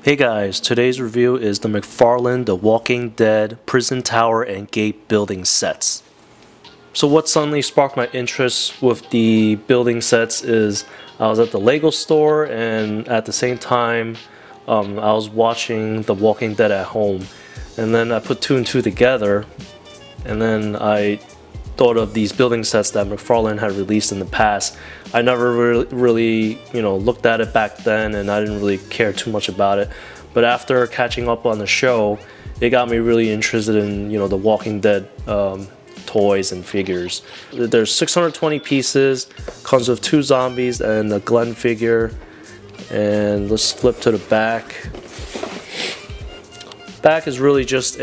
Hey guys, today's review is the McFarlane The Walking Dead Prison Tower and Gate building sets. So what suddenly sparked my interest with the building sets is I was at the Lego store, and at the same time I was watching The Walking Dead at home, and then I put two and two together, and then I thought of these building sets that McFarlane had released in the past. I never really looked at it back then, and I didn't really care too much about it. But after catching up on the show, it got me really interested in the Walking Dead toys and figures. There's 620 pieces, comes with 2 zombies and a Glenn figure. And let's flip to the back. Back is really just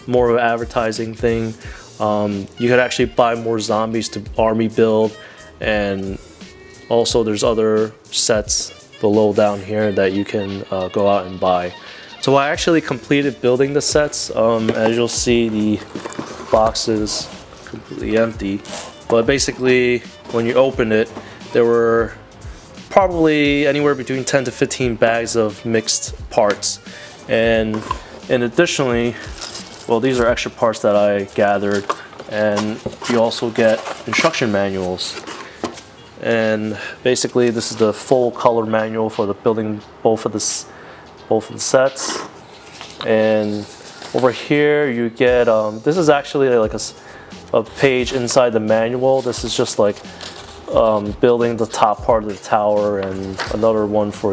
more of an advertising thing. You could actually buy more zombies to army build, and also there's other sets below down here that you can go out and buy. So I actually completed building the sets. As you'll see, the box is completely empty, but basically when you open it, there were probably anywhere between 10 to 15 bags of mixed parts. And additionally, well, these are extra parts that I gathered, and you also get instruction manuals. And basically, this is the full color manual for the building both of the sets. And over here, you get this is actually like a page inside the manual. This is just like building the top part of the tower, and another one for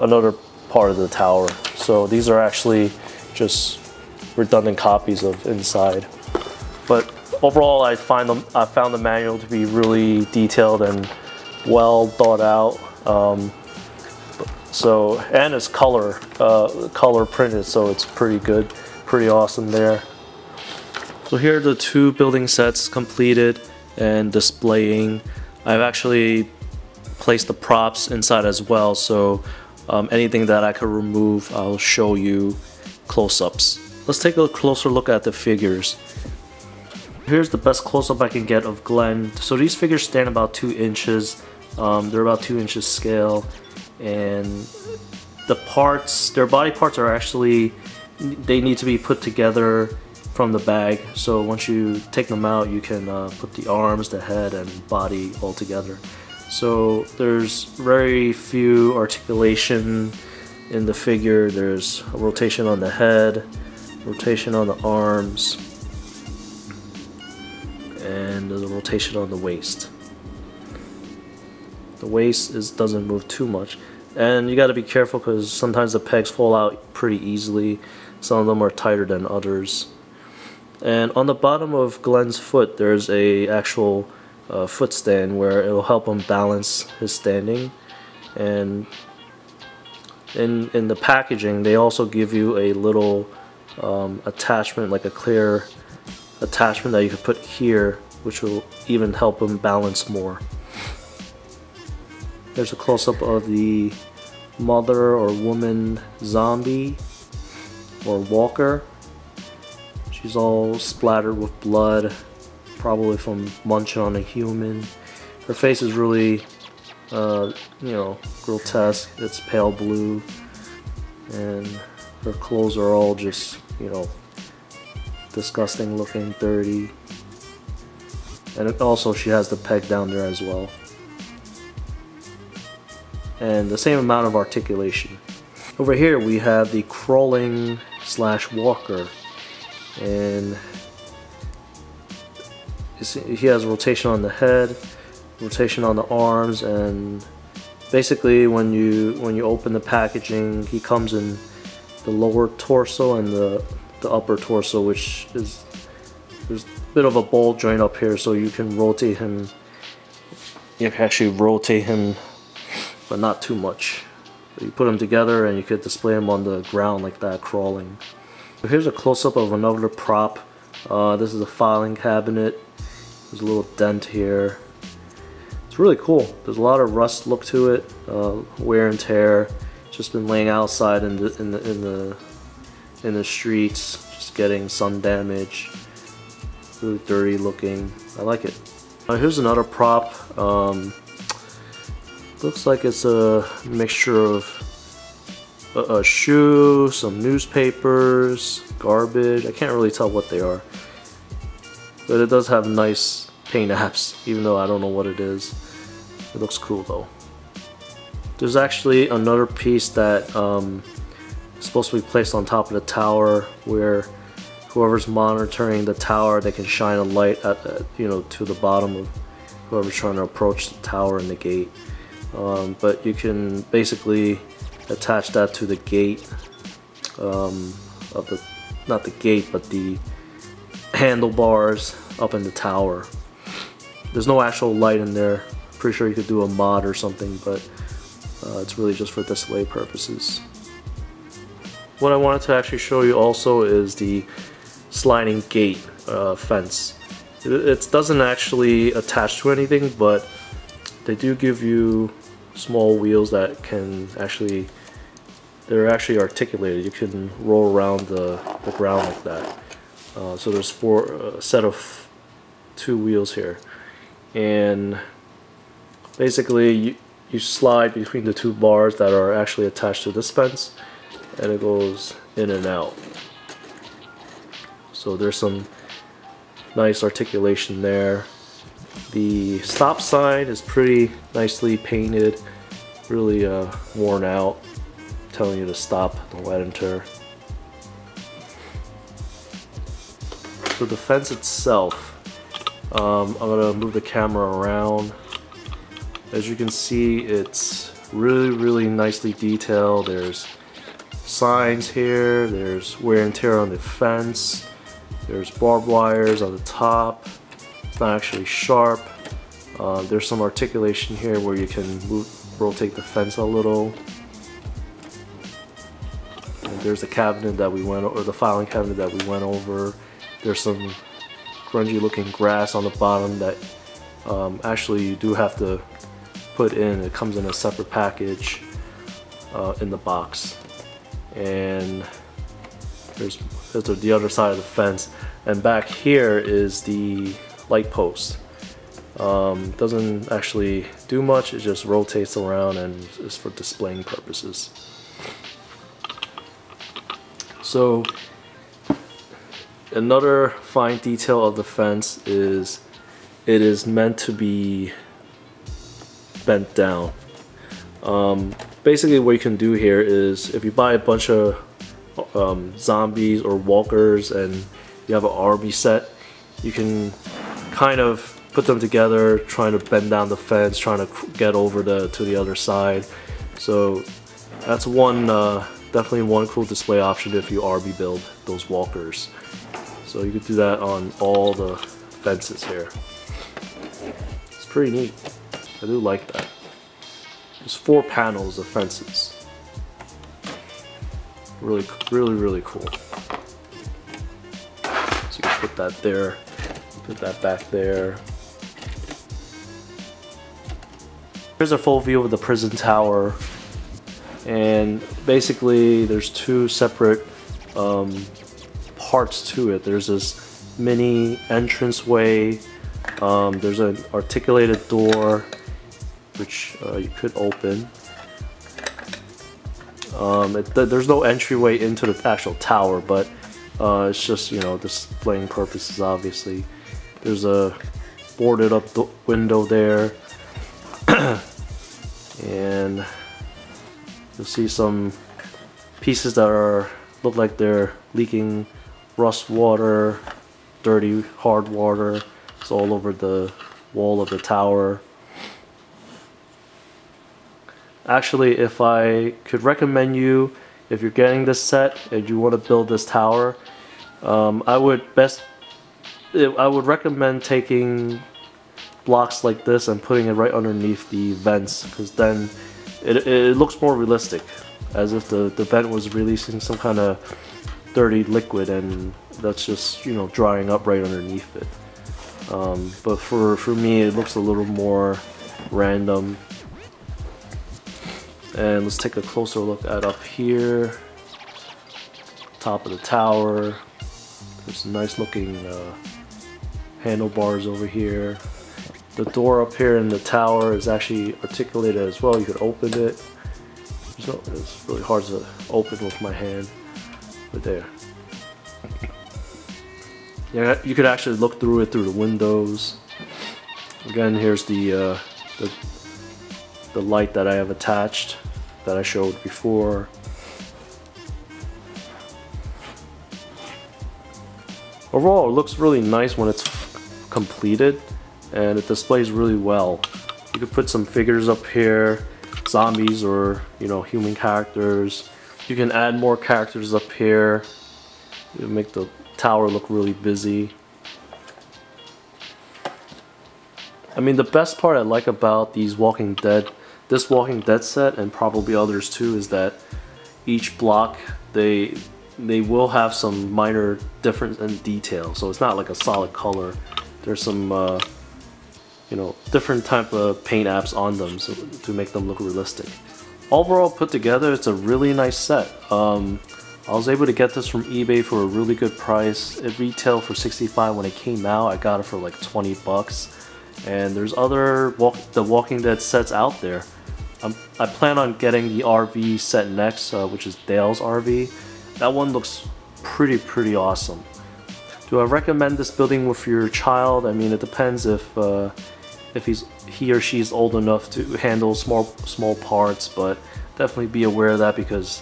another part of the tower. So these are actually just redundant copies of inside, but overall I found the manual to be really detailed and well thought out. And it's color printed, so it's pretty good, pretty awesome there. So here are the 2 building sets completed and displaying. I've actually placed the props inside as well, so anything that I could remove, I'll show you close-ups. Let's take a closer look at the figures. Here's the best close-up I can get of Glenn. So these figures stand about 2 inches. They're about 2 inches scale, and the parts, their body parts are actually, they need to be put together from the bag. So once you take them out, you can put the arms, the head, and body all together. So there's very few articulation in the figure. There's a rotation on the head, rotation on the arms, and there's a rotation on the waist. The waist doesn't move too much, and you got to be careful because sometimes the pegs fall out pretty easily. Some of them are tighter than others. And on the bottom of Glenn's foot, there's a actual foot stand where it'll help him balance his standing. And in the packaging, they also give you a little attachment, like a clear attachment that you can put here, which will even help him balance more. There's a close-up of the mother or woman zombie or walker. She's all splattered with blood, probably from munching on a human. Her face is really grotesque. It's pale blue, and her clothes are all just disgusting looking, dirty. And also she has the peg down there as well, and the same amount of articulation. Over here we have the crawling / walker, and he has rotation on the head, rotation on the arms, and basically when you open the packaging, he comes in the lower torso and the upper torso, which is, there's a bit of a ball joint up here, so you can rotate him. You can actually rotate him, but not too much. You put them together and you could display them on the ground like that, crawling. So here's a close-up of another prop. This is a filing cabinet. There's a little dent here. It's really cool. There's a lot of rust look to it, wear and tear. It's just been laying outside in the streets, just getting sun damage. Really dirty looking. I like it. Here's another prop. Looks like it's a mixture of a shoe, some newspapers, garbage. I can't really tell what they are, but it does have nice paint apps, even though I don't know what it is. It looks cool though. There's actually another piece that is supposed to be placed on top of the tower, where whoever's monitoring the tower, they can shine a light at to the bottom of whoever's trying to approach the tower and the gate. But you can basically attach that to the gate of the, not the gate, but the handlebars up in the tower. There's no actual light in there. Pretty sure you could do a mod or something, but it's really just for display purposes. What I wanted to actually show you also is the sliding gate fence. It doesn't actually attach to anything, but they do give you small wheels that can actually, they're actually articulated. You can roll around the ground like that. So there's a set of 2 wheels here, and basically you slide between the 2 bars that are actually attached to this fence, and it goes in and out. So there's some nice articulation there. The stop sign is pretty nicely painted, really worn out, telling you to stop, don't enter. So the fence itself, I'm gonna move the camera around. As you can see, it's really nicely detailed. There's signs here, there's wear and tear on the fence, there's barbed wires on the top. It's not actually sharp. There's some articulation here where you can rotate the fence a little. And there's the cabinet that we went, or the filing cabinet that we went over. There's some grungy looking grass on the bottom that actually you do have to put in. It comes in a separate package in the box. And there's the other side of the fence, and back here is the light post. Doesn't actually do much, it just rotates around and is for displaying purposes. So another fine detail of the fence is it is meant to be bent down. Basically what you can do here is, if you buy a bunch of zombies or walkers and you have an army set, you can kind of put them together, trying to bend down the fence, trying to get over to the other side. So that's one definitely one cool display option if you RB build those walkers. So you could do that on all the fences here. It's pretty neat. I do like that. There's 4 panels of fences. Really cool. So you can put that there, put that back there. Here's a full view of the prison tower, and basically there's 2 separate parts to it. There's this mini entranceway. There's an articulated door which you could open. There's no entryway into the actual tower, but it's just, you know, displaying purposes obviously. There's a boarded up window there. And you'll see some pieces that look like they're leaking rust water, dirty hard water. It's all over the wall of the tower. Actually, if I could recommend you, if you're getting this set and you want to build this tower, I would recommend taking blocks like this and putting it right underneath the vents, because then it looks more realistic, as if the vent was releasing some kind of dirty liquid and that's just, you know, drying up right underneath it. But for me, it looks a little more random. And let's take a closer look at up here, top of the tower. There's some nice looking handlebars over here. The door up here in the tower is actually articulated as well. You could open it. So it's really hard to open with my hand. Right there. Yeah, you could actually look through it through the windows. Again, here's the light that I have attached that I showed before. Overall, it looks really nice when it's completed, and it displays really well. You could put some figures up here, zombies or, you know, human characters. You can add more characters up here. It'll make the tower look really busy. I mean, the best part I like about this Walking Dead set, and probably others too, is that each block they will have some minor difference in detail. So it's not like a solid color. There's some you know, different type of paint apps on them so to make them look realistic. Overall put together, it's a really nice set. I was able to get this from eBay for a really good price. It retailed for $65 when it came out. I got it for like 20 bucks. And there's other The Walking Dead sets out there. I plan on getting the RV set next, which is Dale's RV. That one looks pretty awesome. Do I recommend this building with your child? I mean, it depends if he or she is old enough to handle small parts, but definitely be aware of that, because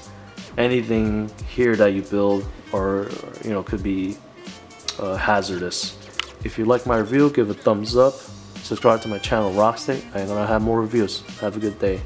anything here that you build or, you know, could be hazardous. If you like my review, give a thumbs up. Subscribe to my channel Rockstate. I'm gonna have more reviews. Have a good day.